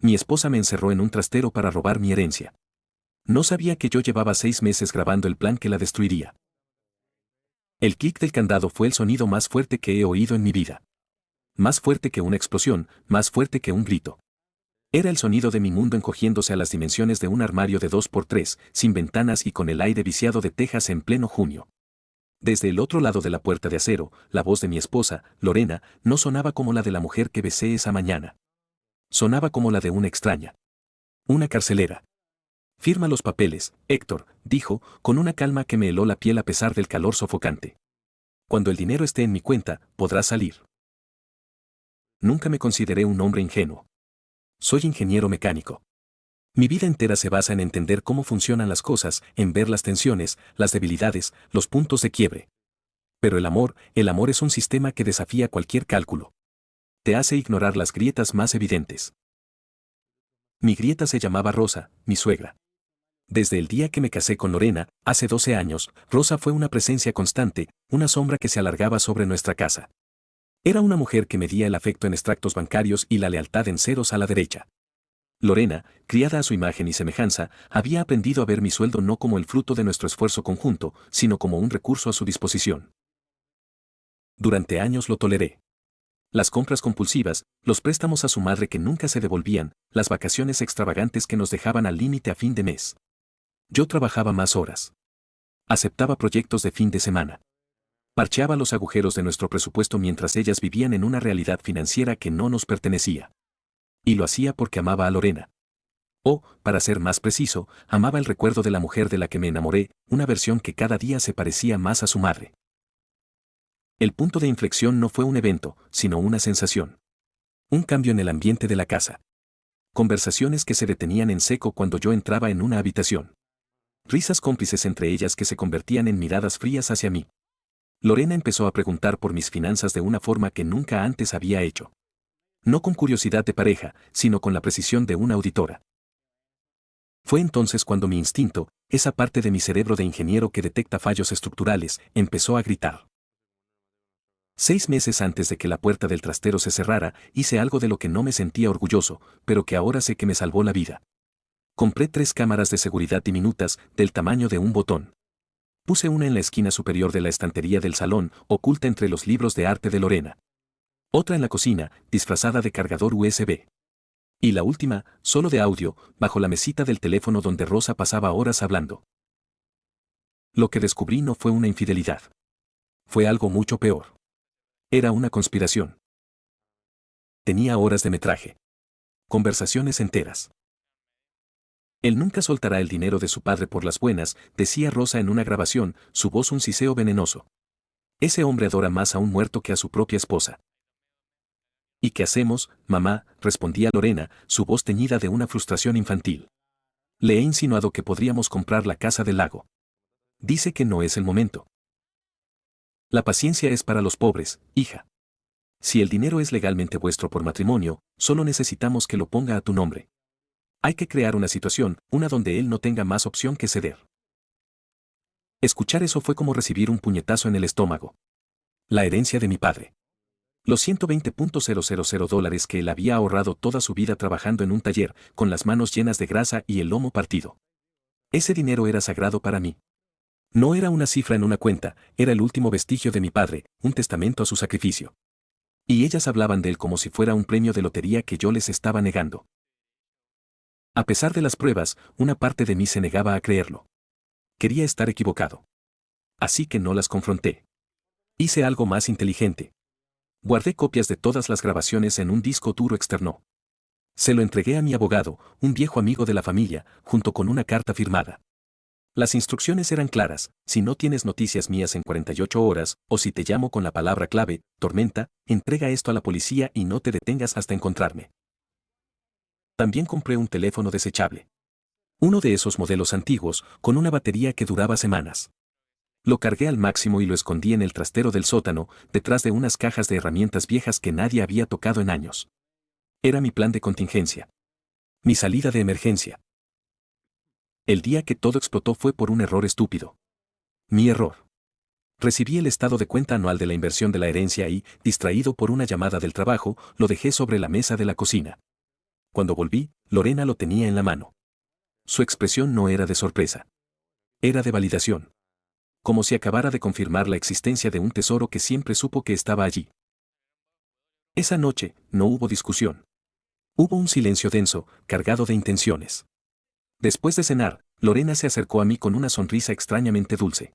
Mi esposa me encerró en un trastero para robar mi herencia. No sabía que yo llevaba 6 meses grabando el plan que la destruiría. El clic del candado fue el sonido más fuerte que he oído en mi vida. Más fuerte que una explosión, más fuerte que un grito. Era el sonido de mi mundo encogiéndose a las dimensiones de un armario de 2x3, sin ventanas y con el aire viciado de Texas en pleno junio. Desde el otro lado de la puerta de acero, la voz de mi esposa, Lorena, no sonaba como la de la mujer que besé esa mañana. Sonaba como la de una extraña. Una carcelera. Firma los papeles, Héctor, dijo, con una calma que me heló la piel a pesar del calor sofocante. Cuando el dinero esté en mi cuenta, podrás salir. Nunca me consideré un hombre ingenuo. Soy ingeniero mecánico. Mi vida entera se basa en entender cómo funcionan las cosas, en ver las tensiones, las debilidades, los puntos de quiebre. Pero el amor es un sistema que desafía cualquier cálculo. Te hace ignorar las grietas más evidentes. Mi grieta se llamaba Rosa, mi suegra. Desde el día que me casé con Lorena, hace 12 años, Rosa fue una presencia constante, una sombra que se alargaba sobre nuestra casa. Era una mujer que medía el afecto en extractos bancarios y la lealtad en ceros a la derecha. Lorena, criada a su imagen y semejanza, había aprendido a ver mi sueldo no como el fruto de nuestro esfuerzo conjunto, sino como un recurso a su disposición. Durante años lo toleré. Las compras compulsivas, los préstamos a su madre que nunca se devolvían, las vacaciones extravagantes que nos dejaban al límite a fin de mes. Yo trabajaba más horas. Aceptaba proyectos de fin de semana. Parcheaba los agujeros de nuestro presupuesto mientras ellas vivían en una realidad financiera que no nos pertenecía. Y lo hacía porque amaba a Lorena. O, para ser más preciso, amaba el recuerdo de la mujer de la que me enamoré, una versión que cada día se parecía más a su madre. El punto de inflexión no fue un evento, sino una sensación. Un cambio en el ambiente de la casa. Conversaciones que se detenían en seco cuando yo entraba en una habitación. Risas cómplices entre ellas que se convertían en miradas frías hacia mí. Lorena empezó a preguntar por mis finanzas de una forma que nunca antes había hecho. No con curiosidad de pareja, sino con la precisión de una auditora. Fue entonces cuando mi instinto, esa parte de mi cerebro de ingeniero que detecta fallos estructurales, empezó a gritar. 6 meses antes de que la puerta del trastero se cerrara, hice algo de lo que no me sentía orgulloso, pero que ahora sé que me salvó la vida. Compré 3 cámaras de seguridad diminutas, del tamaño de un botón. Puse una en la esquina superior de la estantería del salón, oculta entre los libros de arte de Lorena. Otra en la cocina, disfrazada de cargador USB. Y la última, solo de audio, bajo la mesita del teléfono donde Rosa pasaba horas hablando. Lo que descubrí no fue una infidelidad. Fue algo mucho peor. Era una conspiración. Tenía horas de metraje. Conversaciones enteras. Él nunca soltará el dinero de su padre por las buenas, decía Rosa en una grabación, su voz un siseo venenoso. Ese hombre adora más a un muerto que a su propia esposa. ¿Y qué hacemos, mamá?, respondía Lorena, su voz teñida de una frustración infantil. Le he insinuado que podríamos comprar la casa del lago. Dice que no es el momento. La paciencia es para los pobres, hija. Si el dinero es legalmente vuestro por matrimonio, solo necesitamos que lo ponga a tu nombre. Hay que crear una situación, una donde él no tenga más opción que ceder. Escuchar eso fue como recibir un puñetazo en el estómago. La herencia de mi padre. Los $120,000 que él había ahorrado toda su vida trabajando en un taller, con las manos llenas de grasa y el lomo partido. Ese dinero era sagrado para mí. No era una cifra en una cuenta, era el último vestigio de mi padre, un testamento a su sacrificio. Y ellas hablaban de él como si fuera un premio de lotería que yo les estaba negando. A pesar de las pruebas, una parte de mí se negaba a creerlo. Quería estar equivocado. Así que no las confronté. Hice algo más inteligente. Guardé copias de todas las grabaciones en un disco duro externo. Se lo entregué a mi abogado, un viejo amigo de la familia, junto con una carta firmada. Las instrucciones eran claras: si no tienes noticias mías en 48 horas, o si te llamo con la palabra clave, tormenta, entrega esto a la policía y no te detengas hasta encontrarme. También compré un teléfono desechable. Uno de esos modelos antiguos, con una batería que duraba semanas. Lo cargué al máximo y lo escondí en el trastero del sótano, detrás de unas cajas de herramientas viejas que nadie había tocado en años. Era mi plan de contingencia. Mi salida de emergencia. El día que todo explotó fue por un error estúpido. Mi error. Recibí el estado de cuenta anual de la inversión de la herencia y, distraído por una llamada del trabajo, lo dejé sobre la mesa de la cocina. Cuando volví, Lorena lo tenía en la mano. Su expresión no era de sorpresa. Era de validación. Como si acabara de confirmar la existencia de un tesoro que siempre supo que estaba allí. Esa noche, no hubo discusión. Hubo un silencio denso, cargado de intenciones. Después de cenar, Lorena se acercó a mí con una sonrisa extrañamente dulce.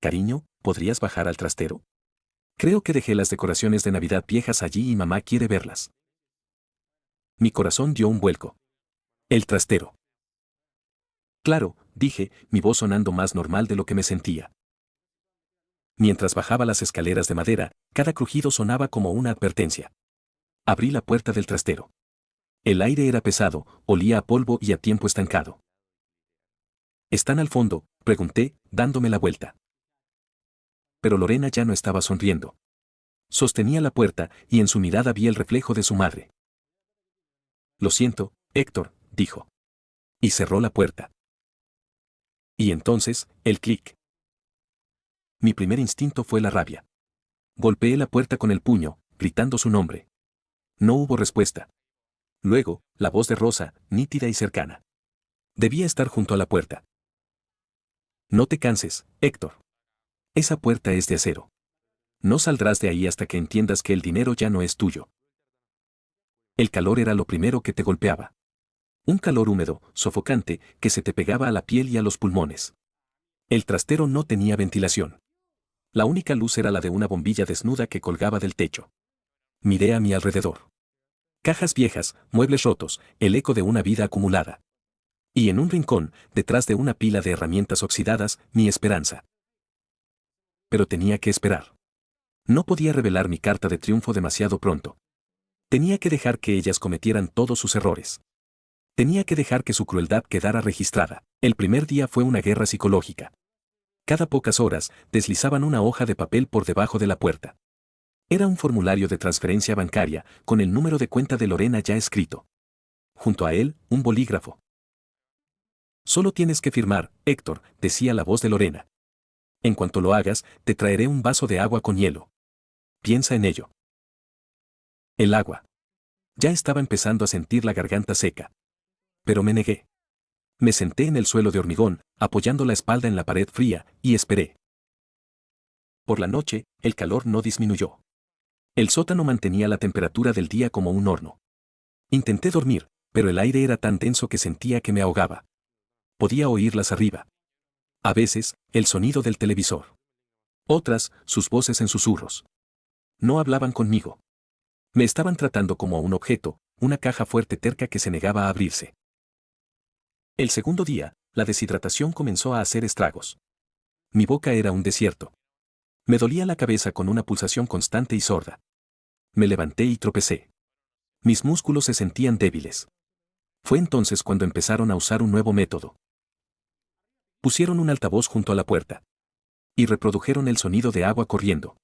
Cariño, ¿podrías bajar al trastero? Creo que dejé las decoraciones de Navidad viejas allí y mamá quiere verlas. Mi corazón dio un vuelco. El trastero. Claro, dije, mi voz sonando más normal de lo que me sentía. Mientras bajaba las escaleras de madera, cada crujido sonaba como una advertencia. Abrí la puerta del trastero. El aire era pesado, olía a polvo y a tiempo estancado. ¿Están al fondo?, pregunté, dándome la vuelta. Pero Lorena ya no estaba sonriendo. Sostenía la puerta y en su mirada vi el reflejo de su madre. Lo siento, Héctor, dijo. Y cerró la puerta. Y entonces, el clic. Mi primer instinto fue la rabia. Golpeé la puerta con el puño, gritando su nombre. No hubo respuesta. Luego, la voz de Rosa, nítida y cercana. Debía estar junto a la puerta. No te canses, Héctor. Esa puerta es de acero. No saldrás de ahí hasta que entiendas que el dinero ya no es tuyo. El calor era lo primero que te golpeaba. Un calor húmedo, sofocante, que se te pegaba a la piel y a los pulmones. El trastero no tenía ventilación. La única luz era la de una bombilla desnuda que colgaba del techo. Miré a mi alrededor. Cajas viejas, muebles rotos, el eco de una vida acumulada. Y en un rincón, detrás de una pila de herramientas oxidadas, mi esperanza. Pero tenía que esperar. No podía revelar mi carta de triunfo demasiado pronto. Tenía que dejar que ellas cometieran todos sus errores. Tenía que dejar que su crueldad quedara registrada. El primer día fue una guerra psicológica. Cada pocas horas, deslizaban una hoja de papel por debajo de la puerta. Era un formulario de transferencia bancaria, con el número de cuenta de Lorena ya escrito. Junto a él, un bolígrafo. Solo tienes que firmar, Héctor, decía la voz de Lorena. En cuanto lo hagas, te traeré un vaso de agua con hielo. Piensa en ello. El agua. Ya estaba empezando a sentir la garganta seca. Pero me negué. Me senté en el suelo de hormigón, apoyando la espalda en la pared fría, y esperé. Por la noche, el calor no disminuyó. El sótano mantenía la temperatura del día como un horno. Intenté dormir, pero el aire era tan denso que sentía que me ahogaba. Podía oírlas arriba. A veces, el sonido del televisor. Otras, sus voces en susurros. No hablaban conmigo. Me estaban tratando como a un objeto, una caja fuerte terca que se negaba a abrirse. El segundo día, la deshidratación comenzó a hacer estragos. Mi boca era un desierto. Me dolía la cabeza con una pulsación constante y sorda. Me levanté y tropecé. Mis músculos se sentían débiles. Fue entonces cuando empezaron a usar un nuevo método. Pusieron un altavoz junto a la puerta. Y reprodujeron el sonido de agua corriendo.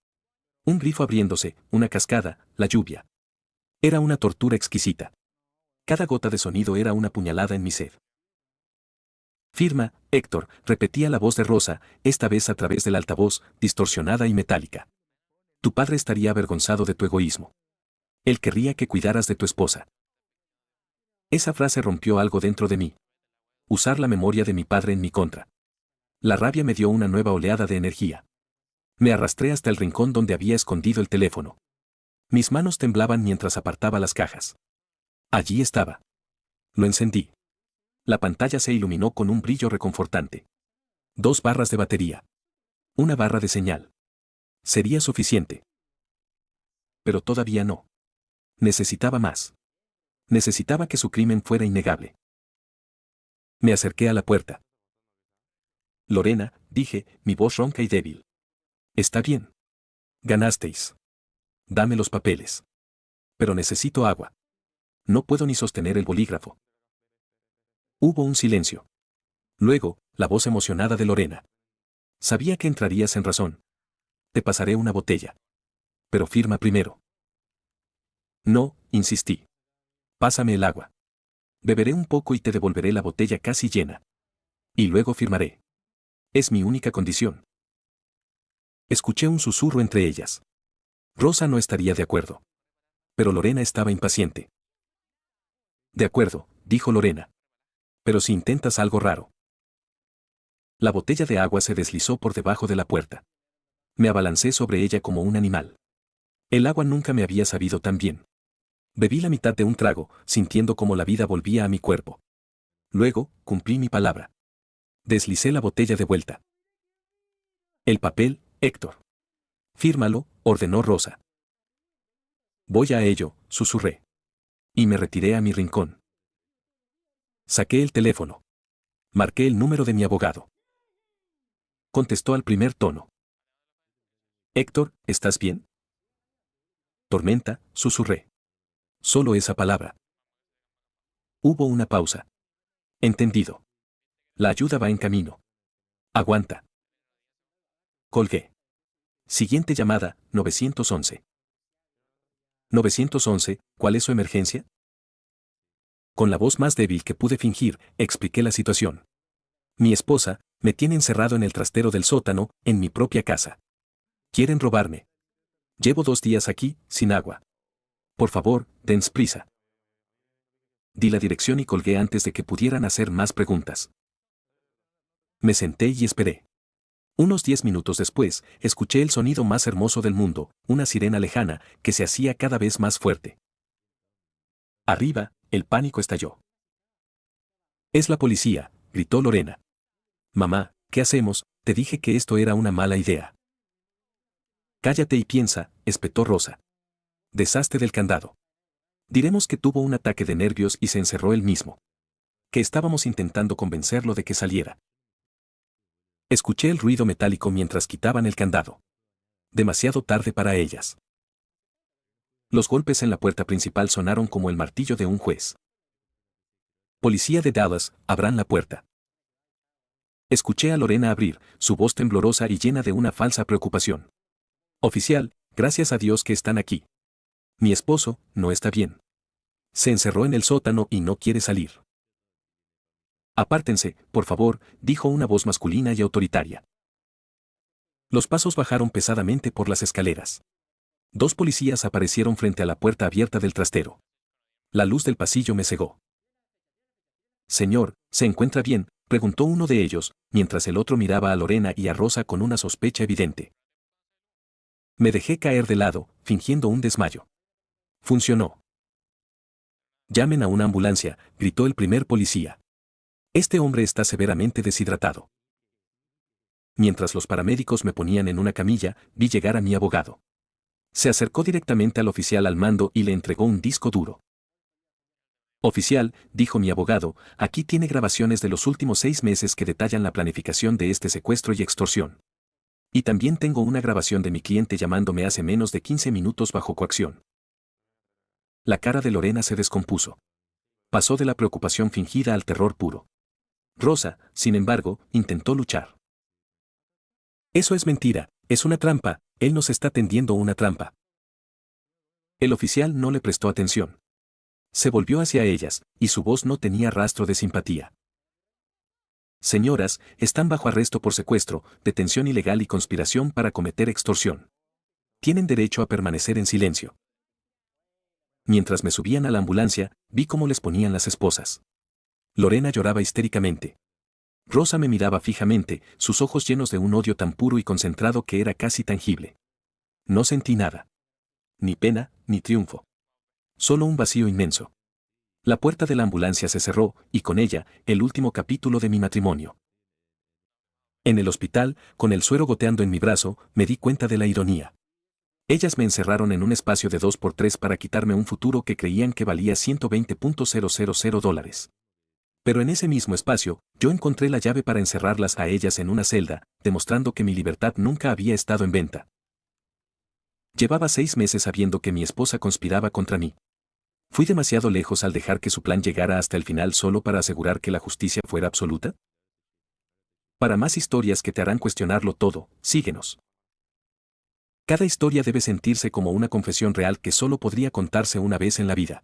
Un grifo abriéndose, una cascada, la lluvia. Era una tortura exquisita. Cada gota de sonido era una puñalada en mi sed. Firma, Héctor, repetía la voz de Rosa, esta vez a través del altavoz, distorsionada y metálica. Tu padre estaría avergonzado de tu egoísmo. Él querría que cuidaras de tu esposa. Esa frase rompió algo dentro de mí. Usar la memoria de mi padre en mi contra. La rabia me dio una nueva oleada de energía. Me arrastré hasta el rincón donde había escondido el teléfono. Mis manos temblaban mientras apartaba las cajas. Allí estaba. Lo encendí. La pantalla se iluminó con un brillo reconfortante. 2 barras de batería. Una barra de señal. Sería suficiente. Pero todavía no. Necesitaba más. Necesitaba que su crimen fuera innegable. Me acerqué a la puerta. Lorena, dije, mi voz ronca y débil. Está bien. Ganasteis. Dame los papeles. Pero necesito agua. No puedo ni sostener el bolígrafo. Hubo un silencio. Luego, la voz emocionada de Lorena. Sabía que entrarías en razón. Te pasaré una botella. Pero firma primero. No, insistí. Pásame el agua. Beberé un poco y te devolveré la botella casi llena. Y luego firmaré. Es mi única condición. Escuché un susurro entre ellas. Rosa no estaría de acuerdo. Pero Lorena estaba impaciente. De acuerdo, dijo Lorena. Pero si intentas algo raro. La botella de agua se deslizó por debajo de la puerta. Me abalancé sobre ella como un animal. El agua nunca me había sabido tan bien. Bebí la mitad de un trago, sintiendo como la vida volvía a mi cuerpo. Luego, cumplí mi palabra. Deslicé la botella de vuelta. El papel, Héctor. Fírmalo, ordenó Rosa. Voy a ello, susurré. Y me retiré a mi rincón. Saqué el teléfono. Marqué el número de mi abogado. Contestó al primer tono. Héctor, ¿estás bien? Tormenta, susurré. Solo esa palabra. Hubo una pausa. Entendido. La ayuda va en camino. Aguanta. Colgué. Siguiente llamada, 911. 911, ¿cuál es su emergencia? Con la voz más débil que pude fingir, expliqué la situación. Mi esposa me tiene encerrado en el trastero del sótano, en mi propia casa. Quieren robarme. Llevo 2 días aquí, sin agua. Por favor, dense prisa. Di la dirección y colgué antes de que pudieran hacer más preguntas. Me senté y esperé. Unos 10 minutos después, escuché el sonido más hermoso del mundo, una sirena lejana, que se hacía cada vez más fuerte. Arriba, el pánico estalló. Es la policía, gritó Lorena. Mamá, ¿qué hacemos? Te dije que esto era una mala idea. Cállate y piensa, espetó Rosa. Deshazte del candado. Diremos que tuvo un ataque de nervios y se encerró él mismo. Que estábamos intentando convencerlo de que saliera. Escuché el ruido metálico mientras quitaban el candado. Demasiado tarde para ellas. Los golpes en la puerta principal sonaron como el martillo de un juez. Policía de Dallas, abran la puerta. Escuché a Lorena abrir, su voz temblorosa y llena de una falsa preocupación. Oficial, gracias a Dios que están aquí. Mi esposo no está bien. Se encerró en el sótano y no quiere salir. Apártense, por favor, dijo una voz masculina y autoritaria. Los pasos bajaron pesadamente por las escaleras. 2 policías aparecieron frente a la puerta abierta del trastero. La luz del pasillo me cegó. Señor, ¿se encuentra bien?, preguntó uno de ellos, mientras el otro miraba a Lorena y a Rosa con una sospecha evidente. Me dejé caer de lado, fingiendo un desmayo. Funcionó. Llamen a una ambulancia, gritó el primer policía. Este hombre está severamente deshidratado. Mientras los paramédicos me ponían en una camilla, vi llegar a mi abogado. Se acercó directamente al oficial al mando y le entregó un disco duro. Oficial, dijo mi abogado, aquí tiene grabaciones de los últimos 6 meses que detallan la planificación de este secuestro y extorsión. Y también tengo una grabación de mi cliente llamándome hace menos de 15 minutos bajo coacción. La cara de Lorena se descompuso. Pasó de la preocupación fingida al terror puro. Rosa, sin embargo, intentó luchar. Eso es mentira, es una trampa, él nos está tendiendo una trampa. El oficial no le prestó atención. Se volvió hacia ellas, y su voz no tenía rastro de simpatía. Señoras, están bajo arresto por secuestro, detención ilegal y conspiración para cometer extorsión. Tienen derecho a permanecer en silencio. Mientras me subían a la ambulancia, vi cómo les ponían las esposas. Lorena lloraba histéricamente. Rosa me miraba fijamente, sus ojos llenos de un odio tan puro y concentrado que era casi tangible. No sentí nada. Ni pena, ni triunfo. Solo un vacío inmenso. La puerta de la ambulancia se cerró, y con ella, el último capítulo de mi matrimonio. En el hospital, con el suero goteando en mi brazo, me di cuenta de la ironía. Ellas me encerraron en un espacio de 2x3 para quitarme un futuro que creían que valía $120,000. Pero en ese mismo espacio, yo encontré la llave para encerrarlas a ellas en una celda, demostrando que mi libertad nunca había estado en venta. Llevaba 6 meses sabiendo que mi esposa conspiraba contra mí. ¿Fui demasiado lejos al dejar que su plan llegara hasta el final solo para asegurar que la justicia fuera absoluta? Para más historias que te harán cuestionarlo todo, síguenos. Cada historia debe sentirse como una confesión real que solo podría contarse una vez en la vida.